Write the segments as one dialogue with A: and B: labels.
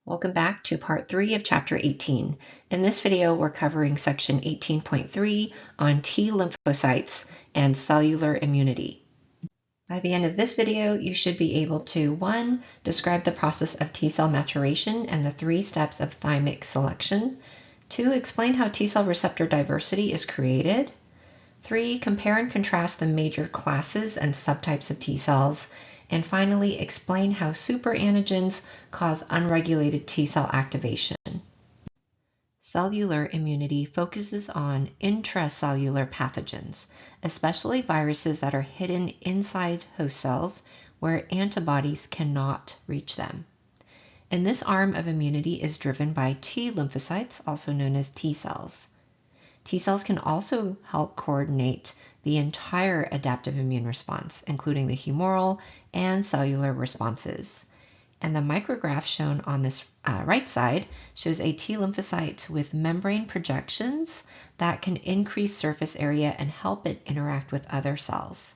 A: Welcome back to part 3 of chapter 18. In this video, we're covering section 18.3 on T lymphocytes and cellular immunity. By the end of this video, you should be able to 1. Describe the process of T cell maturation and the 3 steps of thymic selection. 2. Explain how T cell receptor diversity is created. 3. Compare and contrast the major classes and subtypes of T cells. And finally, explain how superantigens cause unregulated T cell activation. Cellular immunity focuses on intracellular pathogens, especially viruses that are hidden inside host cells where antibodies cannot reach them. And this arm of immunity is driven by T lymphocytes, also known as T cells. T cells can also help coordinate the entire adaptive immune response, including the humoral and cellular responses. And the micrograph shown on this right side shows a T lymphocyte with membrane projections that can increase surface area and help it interact with other cells.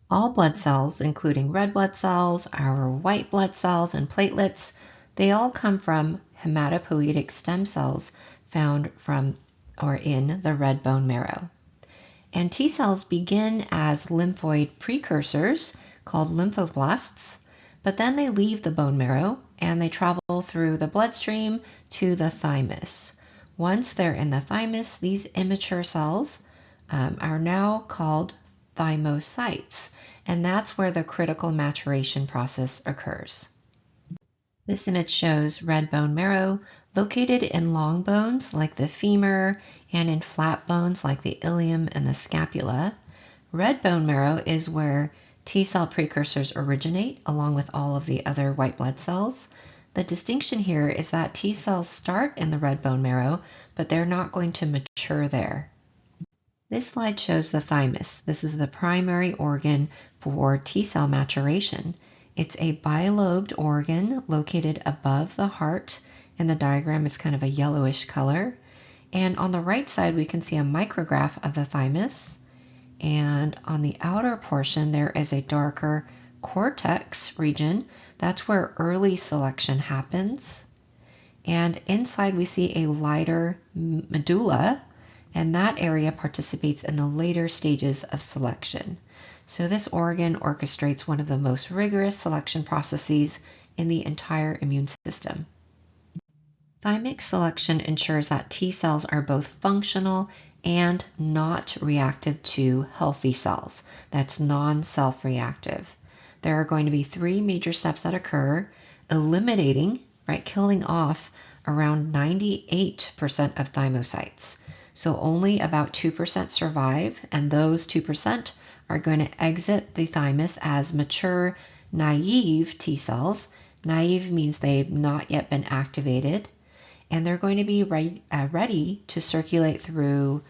A: All blood cells, including red blood cells, our white blood cells, and platelets, they all come from hematopoietic stem cells found from or in the red bone marrow. And T cells begin as lymphoid precursors called lymphoblasts, but then they leave the bone marrow and they travel through the bloodstream to the thymus. Once they're in the thymus, these immature cells are now called thymocytes, and that's where the critical maturation process occurs. This image shows red bone marrow located in long bones like the femur and in flat bones like the ilium and the scapula. Red bone marrow is where T cell precursors originate along with all of the other white blood cells. The distinction here is that T cells start in the red bone marrow, but they're not going to mature there. This slide shows the thymus. This is the primary organ for T cell maturation. It's a bilobed organ located above the heart. In the diagram, it's kind of a yellowish color. And on the right side, we can see a micrograph of the thymus. And on the outer portion, there is a darker cortex region. That's where early selection happens. And inside, we see a lighter medulla, and that area participates in the later stages of selection. So this organ orchestrates one of the most rigorous selection processes in the entire immune system. Thymic selection ensures that T cells are both functional and not reactive to healthy cells. That's non-self-reactive. There are going to be 3 major steps that occur: eliminating, killing off around 98% of thymocytes. So only about 2% survive, and those 2% are going to exit the thymus as mature, naive T cells. Naive means they've not yet been activated, and they're going to be ready to circulate through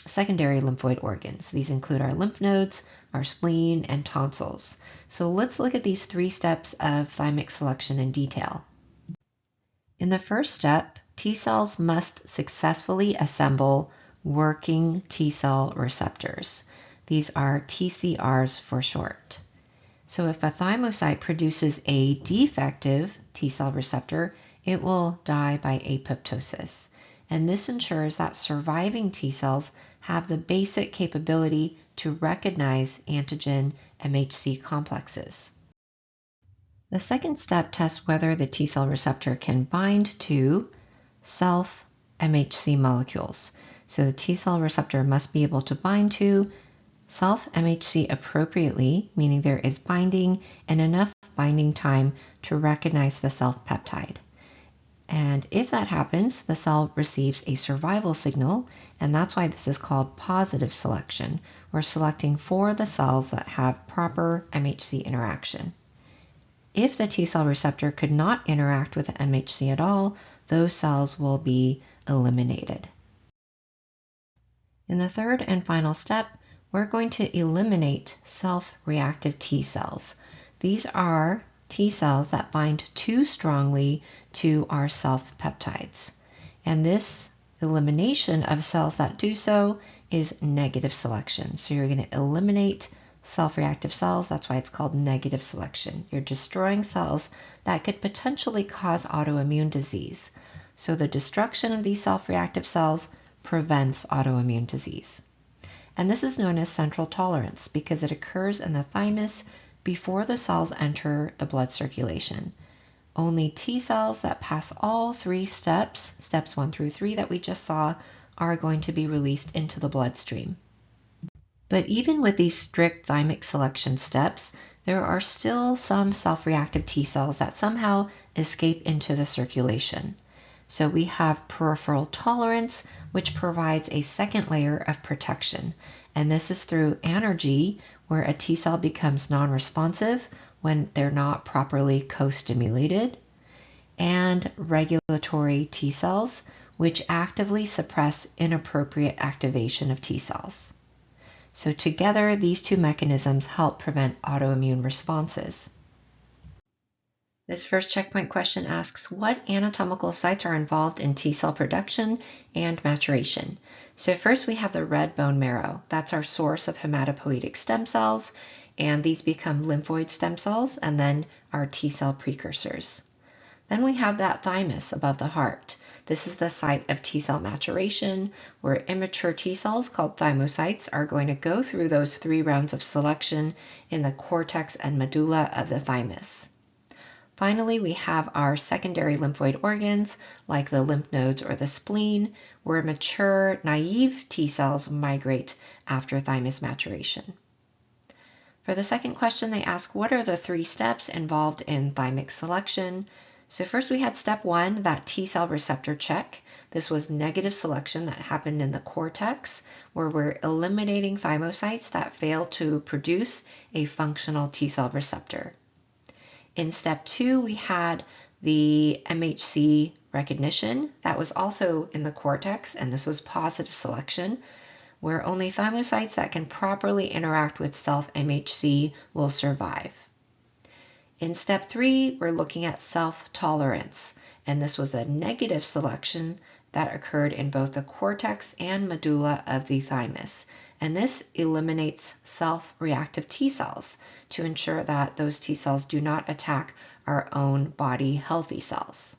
A: secondary lymphoid organs. These include our lymph nodes, our spleen, and tonsils. So let's look at these 3 steps of thymic selection in detail. In the first step, T cells must successfully assemble working T cell receptors. These are TCRs for short. So if a thymocyte produces a defective T cell receptor, it will die by apoptosis. And this ensures that surviving T cells have the basic capability to recognize antigen MHC complexes. The second step tests whether the T cell receptor can bind to self-MHC molecules. So the T cell receptor must be able to bind to self-MHC appropriately, meaning there is binding and enough binding time to recognize the self-peptide. And if that happens, the cell receives a survival signal, and that's why this is called positive selection. We're selecting for the cells that have proper MHC interaction. If the T cell receptor could not interact with the MHC at all, those cells will be eliminated. In the third and final step, we're going to eliminate self-reactive T cells. These are T cells that bind too strongly to our self-peptides. And this elimination of cells that do so is negative selection. So you're going to eliminate self-reactive cells, that's why it's called negative selection. You're destroying cells that could potentially cause autoimmune disease. So the destruction of these self-reactive cells prevents autoimmune disease. And this is known as central tolerance because it occurs in the thymus before the cells enter the blood circulation. Only T cells that pass all three steps 1 through 3 that we just saw, are going to be released into the bloodstream. But even with these strict thymic selection steps, there are still some self-reactive T cells that somehow escape into the circulation. So we have peripheral tolerance, which provides a second layer of protection. And this is through anergy, where a T cell becomes non-responsive when they're not properly co-stimulated, and regulatory T cells, which actively suppress inappropriate activation of T cells. So together, these two mechanisms help prevent autoimmune responses. This first checkpoint question asks, what anatomical sites are involved in T cell production and maturation? So first we have the red bone marrow. That's our source of hematopoietic stem cells, and these become lymphoid stem cells and then our T cell precursors. Then we have that thymus above the heart. This is the site of T cell maturation, where immature T cells called thymocytes are going to go through those 3 rounds of selection in the cortex and medulla of the thymus. Finally, we have our secondary lymphoid organs, like the lymph nodes or the spleen, where mature, naive T cells migrate after thymus maturation. For the second question, they ask, what are the 3 steps involved in thymic selection? So first we had step 1, that T cell receptor check. This was negative selection that happened in the cortex, where we're eliminating thymocytes that fail to produce a functional T cell receptor. In step 2, we had the MHC recognition. That was also in the cortex, and this was positive selection, where only thymocytes that can properly interact with self-MHC will survive. In step 3, we're looking at self-tolerance, and this was a negative selection that occurred in both the cortex and medulla of the thymus. And this eliminates self-reactive T cells to ensure that those T cells do not attack our own body healthy cells.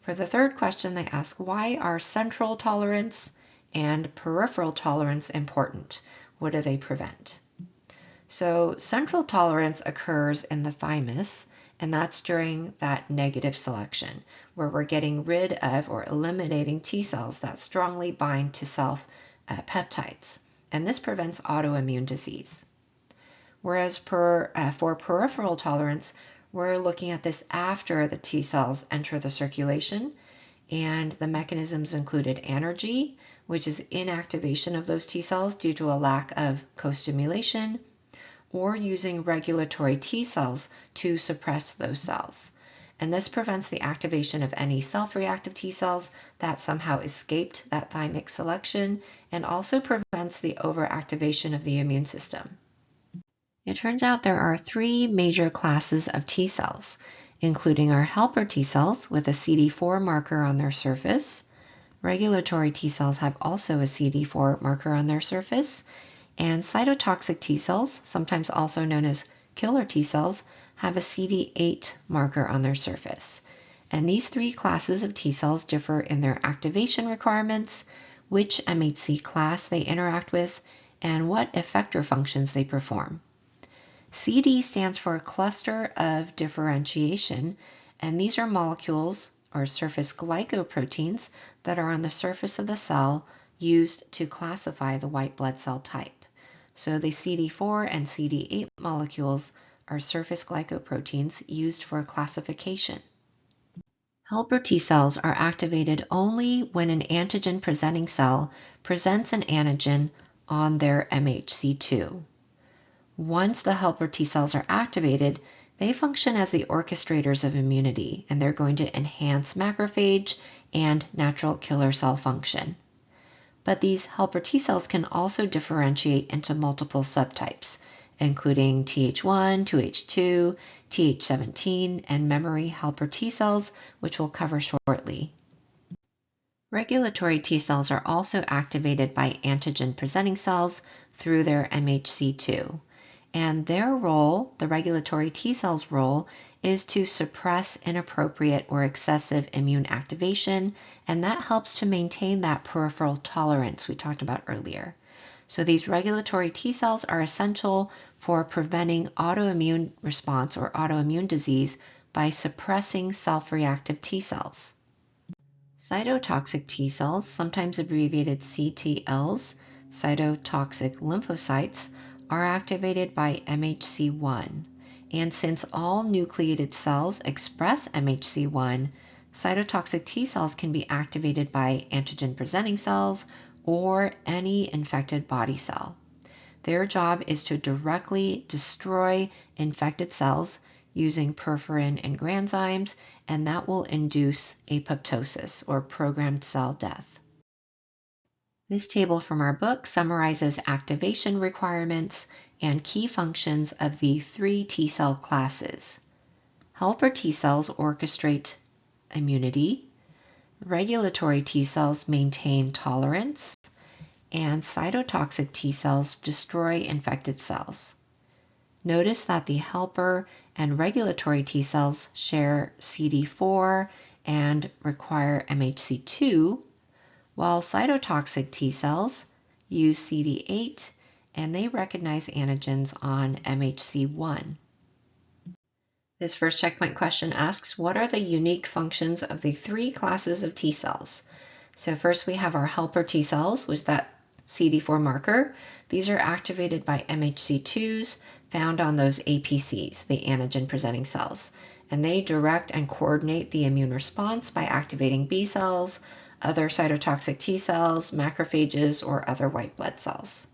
A: For the third question, they ask, why are central tolerance and peripheral tolerance important? What do they prevent? So central tolerance occurs in the thymus, and that's during that negative selection, where we're getting rid of or eliminating T cells that strongly bind to self-peptides, and this prevents autoimmune disease. Whereas for peripheral tolerance, we're looking at this after the T cells enter the circulation, and the mechanisms included anergy, which is inactivation of those T cells due to a lack of co-stimulation, or using regulatory T cells to suppress those cells. And this prevents the activation of any self-reactive T cells that somehow escaped that thymic selection, and also prevents the overactivation of the immune system. It turns out there are 3 major classes of T cells, including our helper T cells with a CD4 marker on their surface. Regulatory T cells have also a CD4 marker on their surface, and cytotoxic T cells, sometimes also known as killer T cells, have a CD8 marker on their surface. And these 3 classes of T cells differ in their activation requirements, which MHC class they interact with, and what effector functions they perform. CD stands for cluster of differentiation, and these are molecules or surface glycoproteins that are on the surface of the cell used to classify the white blood cell type. So the CD4 and CD8 molecules are surface glycoproteins used for classification. Helper T cells are activated only when an antigen-presenting cell presents an antigen on their MHC2. Once the helper T cells are activated, they function as the orchestrators of immunity, and they're going to enhance macrophage and natural killer cell function. But these helper T cells can also differentiate into multiple subtypes, including Th1, Th2, Th17, and memory helper T cells, which we'll cover shortly. Regulatory T cells are also activated by antigen-presenting cells through their MHC2. And their role, the regulatory T cells' role, is to suppress inappropriate or excessive immune activation, and that helps to maintain that peripheral tolerance we talked about earlier. So these regulatory T cells are essential for preventing autoimmune response or autoimmune disease by suppressing self-reactive T cells. Cytotoxic T cells, sometimes abbreviated CTLs, cytotoxic lymphocytes, are activated by MHC1. And since all nucleated cells express MHC1, cytotoxic T cells can be activated by antigen-presenting cells or any infected body cell. Their job is to directly destroy infected cells using perforin and granzymes, and that will induce apoptosis or programmed cell death. This table from our book summarizes activation requirements and key functions of the three T cell classes. Helper T cells orchestrate immunity, regulatory T cells maintain tolerance, and cytotoxic T cells destroy infected cells. Notice that the helper and regulatory T cells share CD4 and require MHC2, while cytotoxic T cells use CD8 and they recognize antigens on MHC1. This first checkpoint question asks, what are the unique functions of the three classes of T cells? So first we have our helper T cells, which is that CD4 marker. These are activated by MHC2s found on those APCs, the antigen-presenting cells, and they direct and coordinate the immune response by activating B cells, other cytotoxic T cells, macrophages, or other white blood cells.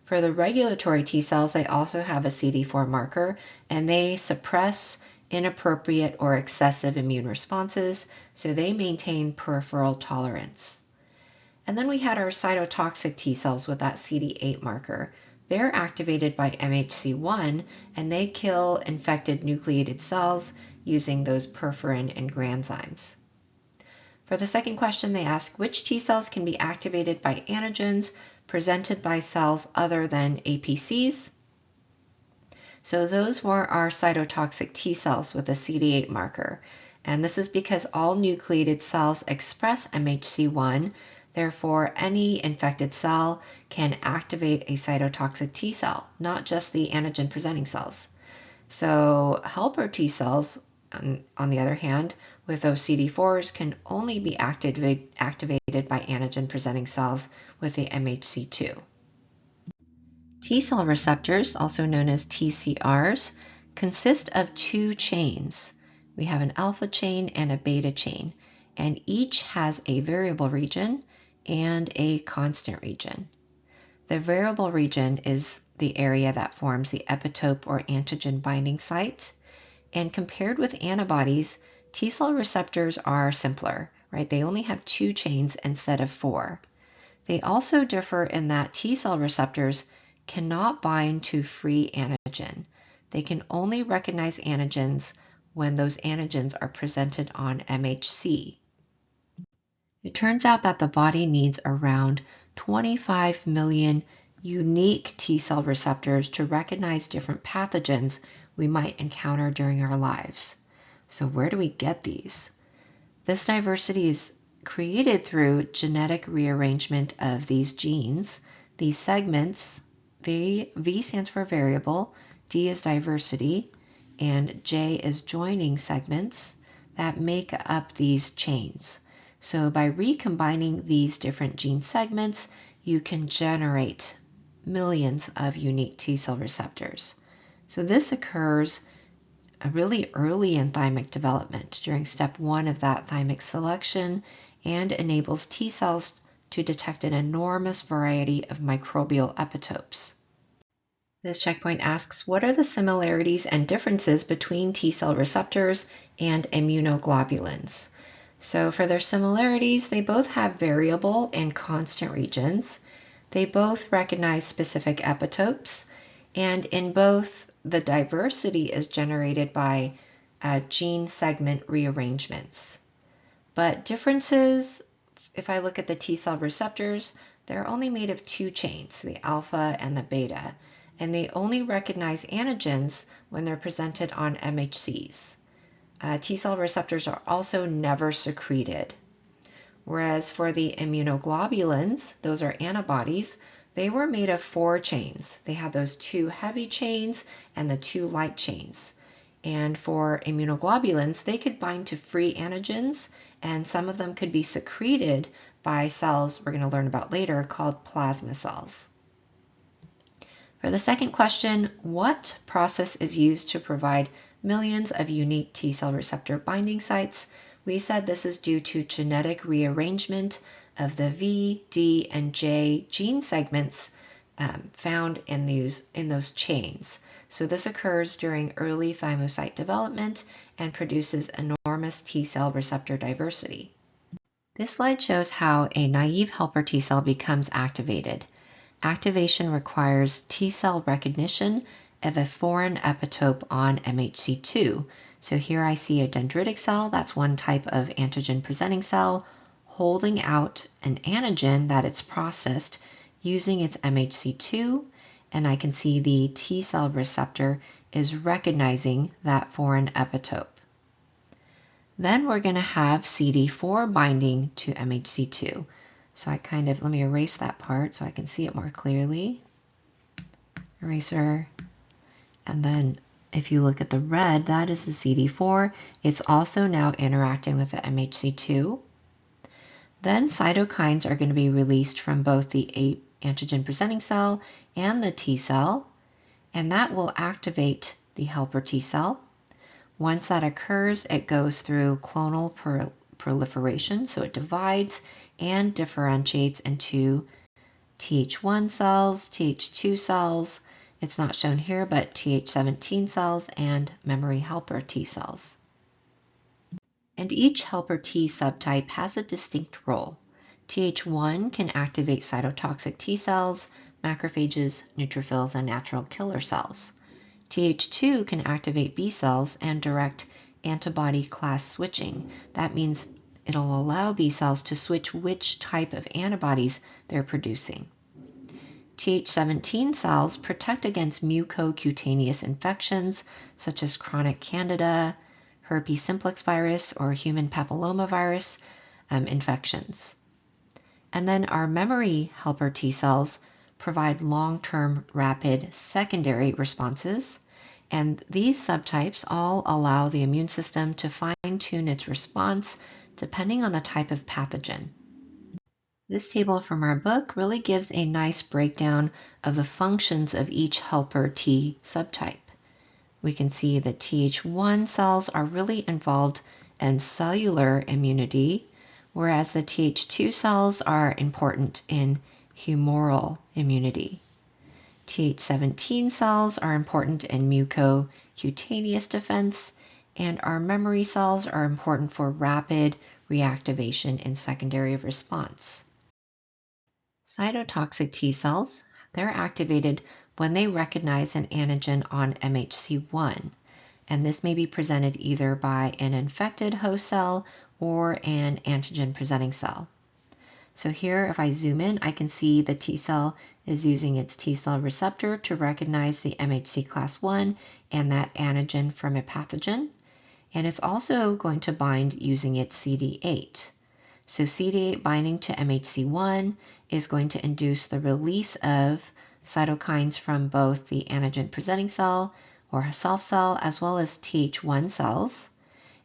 A: For the regulatory T cells, they also have a CD4 marker, and they suppress inappropriate or excessive immune responses, so they maintain peripheral tolerance. And then we had our cytotoxic T cells with that CD8 marker. They're activated by MHC1, and they kill infected nucleated cells using those perforin and granzymes. For the second question, they ask which T cells can be activated by antigens presented by cells other than APCs. So those were our cytotoxic T cells with a CD8 marker. And this is because all nucleated cells express MHC1. Therefore, any infected cell can activate a cytotoxic T cell, not just the antigen-presenting cells. So helper T cells, on the other hand, with those CD4s, can only be activated by antigen-presenting cells with the MHC2. T cell receptors, also known as TCRs, consist of two chains. We have an alpha chain and a beta chain, and each has a variable region and a constant region. The variable region is the area that forms the epitope or antigen binding site, and compared with antibodies, T cell receptors are simpler, right? They only have two chains instead of four. They also differ in that T cell receptors cannot bind to free antigen. They can only recognize antigens when those antigens are presented on MHC. It turns out that the body needs around 25 million unique T cell receptors to recognize different pathogens we might encounter during our lives. So where do we get these? This diversity is created through genetic rearrangement of these genes. These segments, V stands for variable, D is diversity, and J is joining segments that make up these chains. So by recombining these different gene segments, you can generate millions of unique T cell receptors. So this occurs really early in thymic development during step 1 of that thymic selection and enables T cells to detect an enormous variety of microbial epitopes. This checkpoint asks, what are the similarities and differences between T cell receptors and immunoglobulins? So for their similarities, they both have variable and constant regions. They both recognize specific epitopes, and in both, the diversity is generated by gene segment rearrangements. But differences if I look at the T cell receptors, they're only made of two chains, the alpha and the beta, and they only recognize antigens when they're presented on MHCs. T cell receptors are also never secreted. Whereas for the immunoglobulins, those are antibodies, they were made of four chains. They had those two heavy chains and the two light chains. And for immunoglobulins, they could bind to free antigens, and some of them could be secreted by cells we're going to learn about later called plasma cells. For the second question, what process is used to provide millions of unique T cell receptor binding sites? We said this is due to genetic rearrangement of the V, D, and J gene segments found in those chains. So this occurs during early thymocyte development and produces enormous T cell receptor diversity. This slide shows how a naive helper T cell becomes activated. Activation requires T cell recognition of a foreign epitope on MHC2. So here I see a dendritic cell, that's one type of antigen presenting cell, holding out an antigen that it's processed using its MHC2, and I can see the T cell receptor is recognizing that foreign epitope. Then we're going to have CD4 binding to MHC2. So let me erase that part so I can see it more clearly. Eraser. And then if you look at the red, that is the CD4. It's also now interacting with the MHC2. Then cytokines are going to be released from both the antigen presenting cell and the T cell, and that will activate the helper T cell. Once that occurs, it goes through clonal proliferation, so it divides and differentiates into Th1 cells, Th2 cells, it's not shown here, but Th17 cells and memory helper T cells. And each helper T subtype has a distinct role. Th1 can activate cytotoxic T cells, macrophages, neutrophils, and natural killer cells. Th2 can activate B cells and direct antibody class switching. That means it'll allow B cells to switch which type of antibodies they're producing. Th17 cells protect against mucocutaneous infections such as chronic candida, herpes simplex virus, or human papillomavirus infections. And then our memory helper T cells provide long-term rapid secondary responses, and these subtypes all allow the immune system to fine-tune its response depending on the type of pathogen. This table from our book really gives a nice breakdown of the functions of each helper T subtype. We can see that Th1 cells are really involved in cellular immunity, whereas the Th2 cells are important in humoral immunity. Th17 cells are important in mucocutaneous defense, and our memory cells are important for rapid reactivation in secondary response. Cytotoxic T cells, they're activated when they recognize an antigen on MHC1, and this may be presented either by an infected host cell or an antigen presenting cell. So here, if I zoom in, I can see the T cell is using its T cell receptor to recognize the MHC class 1 and that antigen from a pathogen, and it's also going to bind using its CD8. So CD8 binding to MHC1 is going to induce the release of cytokines from both the antigen presenting cell or self cell as well as Th1 cells,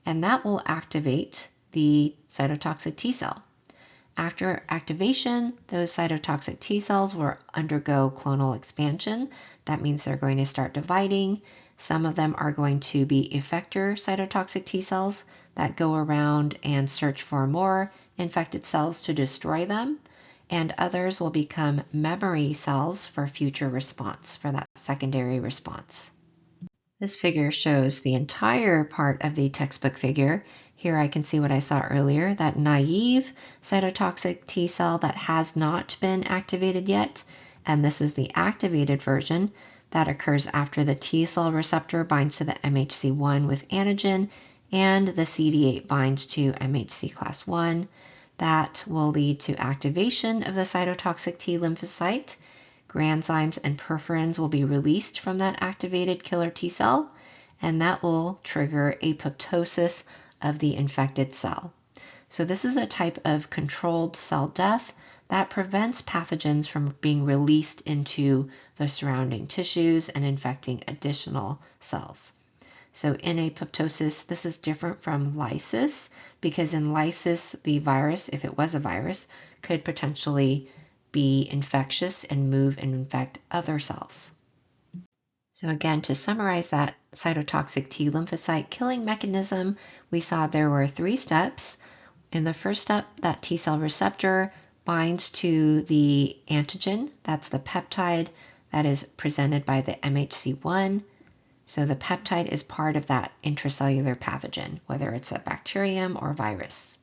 A: and that will activate the cytotoxic T cell. After activation, those cytotoxic T cells will undergo clonal expansion. That means they're going to start dividing. Some of them are going to be effector cytotoxic T cells that go around and search for more infected cells to destroy them, and others will become memory cells for future response, for that secondary response. This figure shows the entire part of the textbook figure. Here I can see what I saw earlier, that naive cytotoxic T cell that has not been activated yet, and this is the activated version that occurs after the T cell receptor binds to the MHC1 with antigen and the CD8 binds to MHC class 1. That will lead to activation of the cytotoxic T lymphocyte. Granzymes and perforins will be released from that activated killer T cell, and that will trigger apoptosis of the infected cell. So this is a type of controlled cell death that prevents pathogens from being released into the surrounding tissues and infecting additional cells. So in apoptosis, this is different from lysis, because in lysis, the virus, if it was a virus, could potentially be infectious and move and infect other cells. So again, to summarize that cytotoxic T lymphocyte killing mechanism, we saw there were 3 steps. In the first step, that T cell receptor binds to the antigen, that's the peptide that is presented by the MHC1. So the peptide is part of that intracellular pathogen, whether it's a bacterium or virus.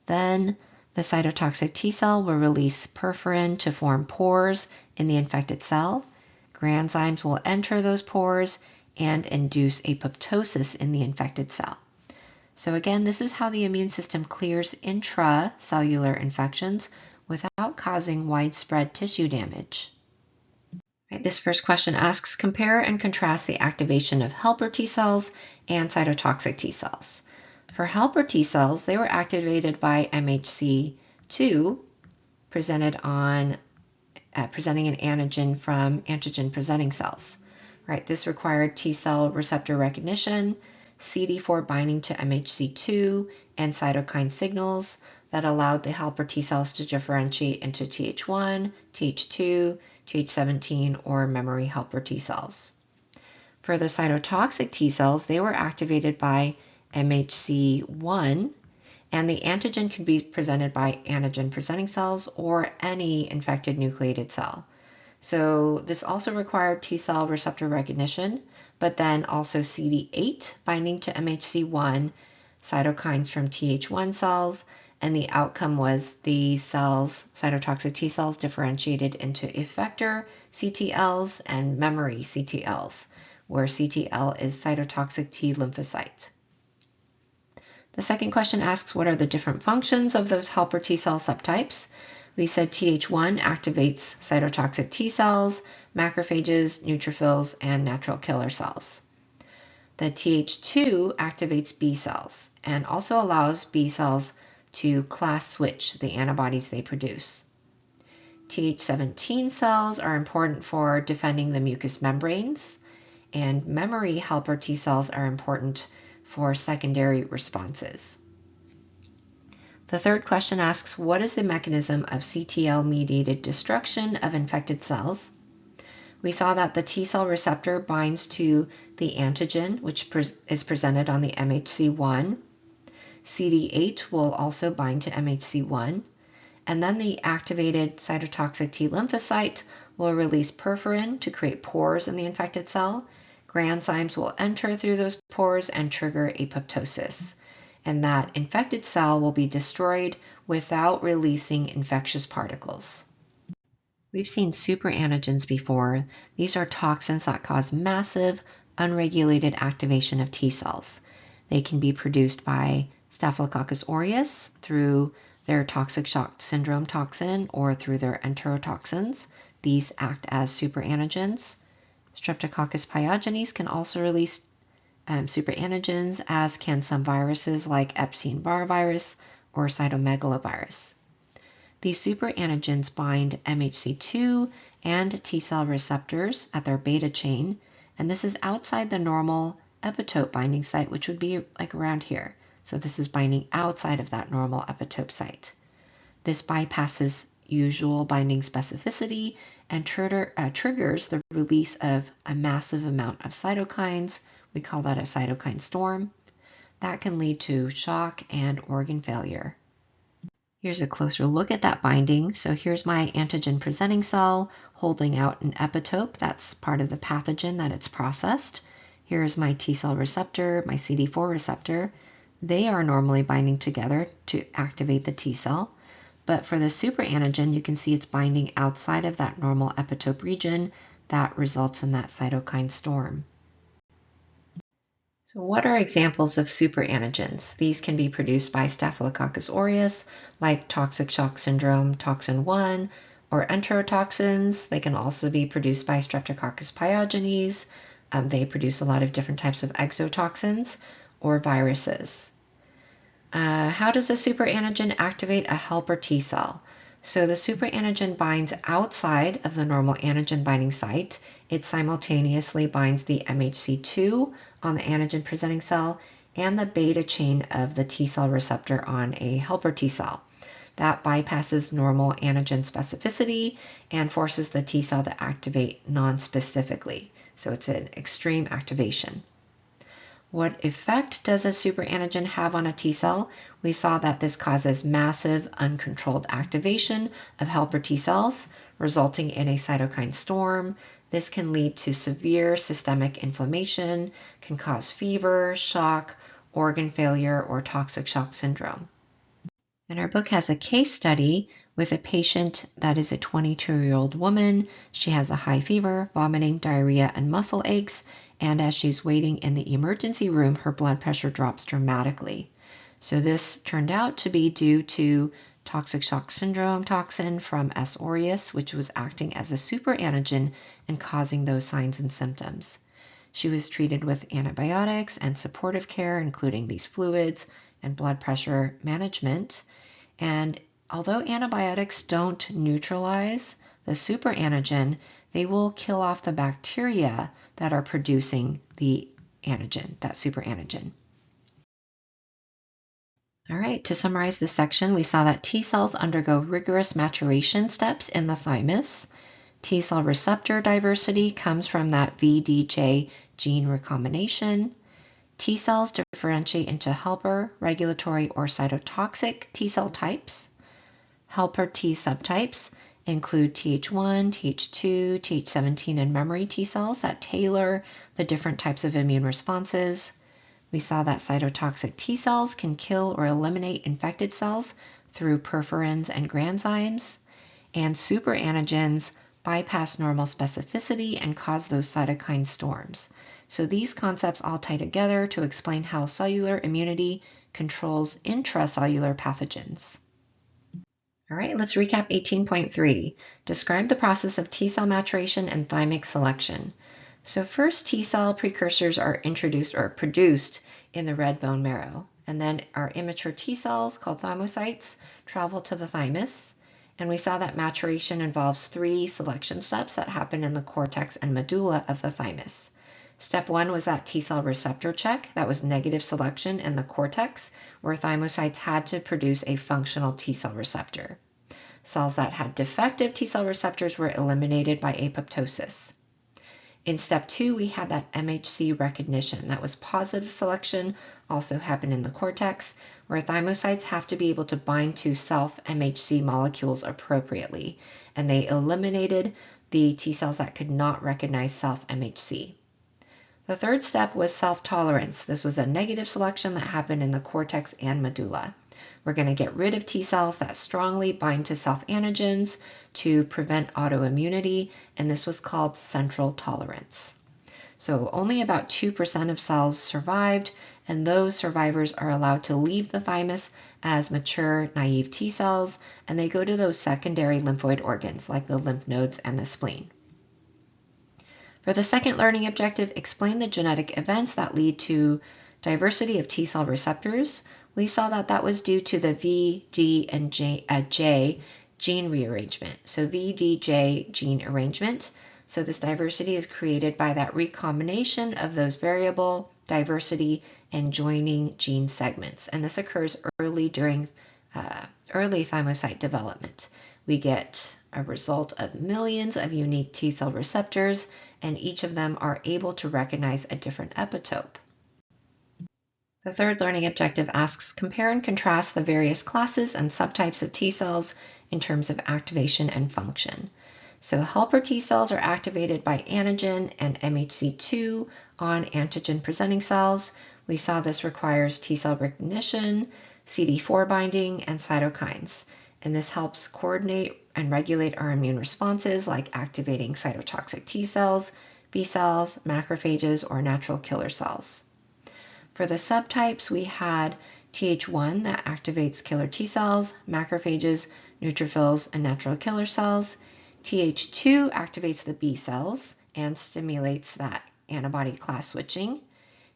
A: Then the cytotoxic T cell will release perforin to form pores in the infected cell. Granzymes will enter those pores and induce apoptosis in the infected cell. So again, this is how the immune system clears intracellular infections without causing widespread tissue damage. This first question asks, compare and contrast the activation of helper T cells and cytotoxic T cells. For helper T cells, they were activated by MHC2, presenting an antigen from antigen-presenting cells. This required T cell receptor recognition, CD4 binding to MHC2, and cytokine signals that allowed the helper T cells to differentiate into Th1, Th2, Th17, or memory helper T cells. For the cytotoxic T cells, they were activated by MHC1, and the antigen could be presented by antigen-presenting cells or any infected nucleated cell. So this also required T cell receptor recognition, but then also CD8 binding to MHC1, cytokines from Th1 cells, and the outcome was the cells, cytotoxic T cells, differentiated into effector CTLs and memory CTLs, where CTL is cytotoxic T lymphocyte. The second question asks, what are the different functions of those helper T cell subtypes? We said Th1 activates cytotoxic T cells, macrophages, neutrophils, and natural killer cells. The Th2 activates B cells and also allows B cells to class switch the antibodies they produce. Th17 cells are important for defending the mucous membranes, and memory helper T cells are important for secondary responses. The third question asks, what is the mechanism of CTL-mediated destruction of infected cells? We saw that the T cell receptor binds to the antigen, which is presented on the MHC1. CD8 will also bind to MHC1. And then the activated cytotoxic T lymphocyte will release perforin to create pores in the infected cell. Granzymes will enter through those pores and trigger apoptosis. And that infected cell will be destroyed without releasing infectious particles. We've seen superantigens before. These are toxins that cause massive, unregulated activation of T cells. They can be produced by Staphylococcus aureus through their toxic shock syndrome toxin or through their enterotoxins. These act as superantigens. Streptococcus pyogenes can also release superantigens, as can some viruses like Epstein-Barr virus or cytomegalovirus. These superantigens bind MHC2 and T cell receptors at their beta chain, and this is outside the normal epitope binding site, which would be like around here. So this is binding outside of that normal epitope site. This bypasses usual binding specificity and triggers the release of a massive amount of cytokines. We call that a cytokine storm. That can lead to shock and organ failure. Here's a closer look at that binding. So here's my antigen presenting cell holding out an epitope. That's part of the pathogen that it's processed. Here's my T cell receptor, my CD4 receptor. They are normally binding together to activate the T cell. But for the superantigen, you can see it's binding outside of that normal epitope region. That results in that cytokine storm. So what are examples of superantigens? These can be produced by Staphylococcus aureus, like toxic shock syndrome, toxin 1, or enterotoxins. They can also be produced by Streptococcus pyogenes. They produce a lot of different types of exotoxins or viruses. How does a superantigen activate a helper T cell? So the superantigen binds outside of the normal antigen binding site. It simultaneously binds the MHC2 on the antigen presenting cell and the beta chain of the T cell receptor on a helper T cell. That bypasses normal antigen specificity and forces the T cell to activate non-specifically. So it's an extreme activation. What effect does a superantigen have on a T cell? We saw that this causes massive uncontrolled activation of helper T cells, resulting in a cytokine storm. This can lead to severe systemic inflammation, can cause fever, shock, organ failure, or toxic shock syndrome. And our book has a case study with a patient that is a 22-year-old woman. She has a high fever, vomiting, diarrhea, and muscle aches. And as she's waiting in the emergency room, her blood pressure drops dramatically. So this turned out to be due to toxic shock syndrome toxin from S. aureus, which was acting as a superantigen and causing those signs and symptoms. She was treated with antibiotics and supportive care, including these fluids and blood pressure management. And although antibiotics don't neutralize the superantigen, they will kill off the bacteria that are producing the antigen, that superantigen. All right, to summarize this section, we saw that T cells undergo rigorous maturation steps in the thymus. T cell receptor diversity comes from that VDJ gene recombination. T cells differentiate into helper, regulatory, or cytotoxic T cell types. Helper T subtypes include Th1, Th2, Th17, and memory T cells that tailor the different types of immune responses. We saw that cytotoxic T cells can kill or eliminate infected cells through perforins and granzymes, and superantigens bypass normal specificity and cause those cytokine storms. So these concepts all tie together to explain how cellular immunity controls intracellular pathogens. All right, let's recap 18.3. Describe the process of T cell maturation and thymic selection. So first, T cell precursors are introduced or produced in the red bone marrow. And then our immature T cells, called thymocytes, travel to the thymus. And we saw that maturation involves 3 selection steps that happen in the cortex and medulla of the thymus. Step 1 was that T cell receptor check. That was negative selection in the cortex, where thymocytes had to produce a functional T cell receptor. Cells that had defective T cell receptors were eliminated by apoptosis. In step 2, we had that MHC recognition. That was positive selection, also happened in the cortex, where thymocytes have to be able to bind to self-MHC molecules appropriately, and they eliminated the T cells that could not recognize self-MHC. The third step was self-tolerance. This was a negative selection that happened in the cortex and medulla. We're going to get rid of T cells that strongly bind to self-antigens to prevent autoimmunity, and this was called central tolerance. So only about 2% of cells survived, and those survivors are allowed to leave the thymus as mature, naive T cells, and they go to those secondary lymphoid organs like the lymph nodes and the spleen. For the second learning objective, explain the genetic events that lead to diversity of T cell receptors. We saw that that was due to the V, D, and J gene rearrangement. So VDJ gene arrangement. So this diversity is created by that recombination of those variable diversity and joining gene segments. And this occurs early during early thymocyte development. We get a result of millions of unique T cell receptors, and each of them are able to recognize a different epitope. The third learning objective asks, compare and contrast the various classes and subtypes of T cells in terms of activation and function. So helper T cells are activated by antigen and MHC2 on antigen-presenting cells. We saw this requires T cell recognition, CD4 binding, and cytokines. And this helps coordinate and regulate our immune responses, like activating cytotoxic T cells, B cells, macrophages, or natural killer cells. For the subtypes, we had Th1 that activates killer T cells, macrophages, neutrophils, and natural killer cells. Th2 activates the B cells and stimulates that antibody class switching.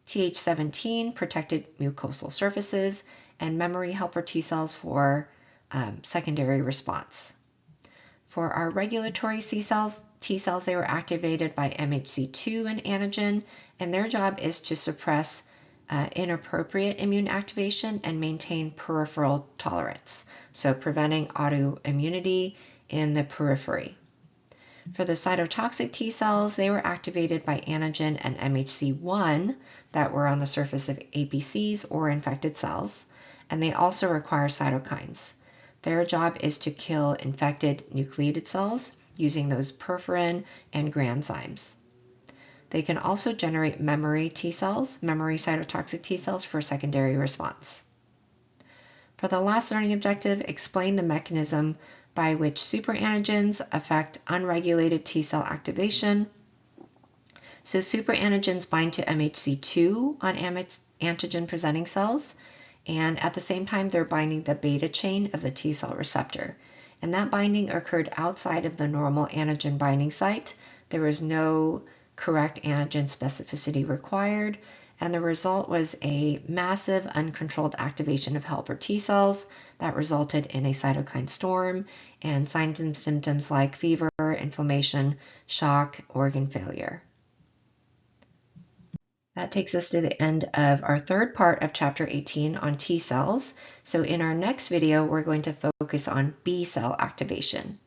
A: Th17 protected mucosal surfaces, and memory helper T cells for secondary response. For our regulatory T cells, they were activated by MHC2 and antigen, and their job is to suppress inappropriate immune activation and maintain peripheral tolerance, so preventing autoimmunity in the periphery. For the cytotoxic T cells, they were activated by antigen and MHC1 that were on the surface of APCs or infected cells, and they also require cytokines. Their job is to kill infected nucleated cells using those perforin and granzymes. They can also generate memory T cells, memory cytotoxic T cells for secondary response. For the last learning objective, explain the mechanism by which superantigens affect unregulated T cell activation. So superantigens bind to MHC2 on antigen-presenting cells, and at the same time they're binding the beta chain of the T cell receptor. And that binding occurred outside of the normal antigen binding site. There was no correct antigen specificity required, and the result was a massive uncontrolled activation of helper T cells that resulted in a cytokine storm and signs and symptoms like fever, inflammation, shock, organ failure. That takes us to the end of our third part of Chapter 18 on T cells. So in our next video, we're going to focus on B cell activation.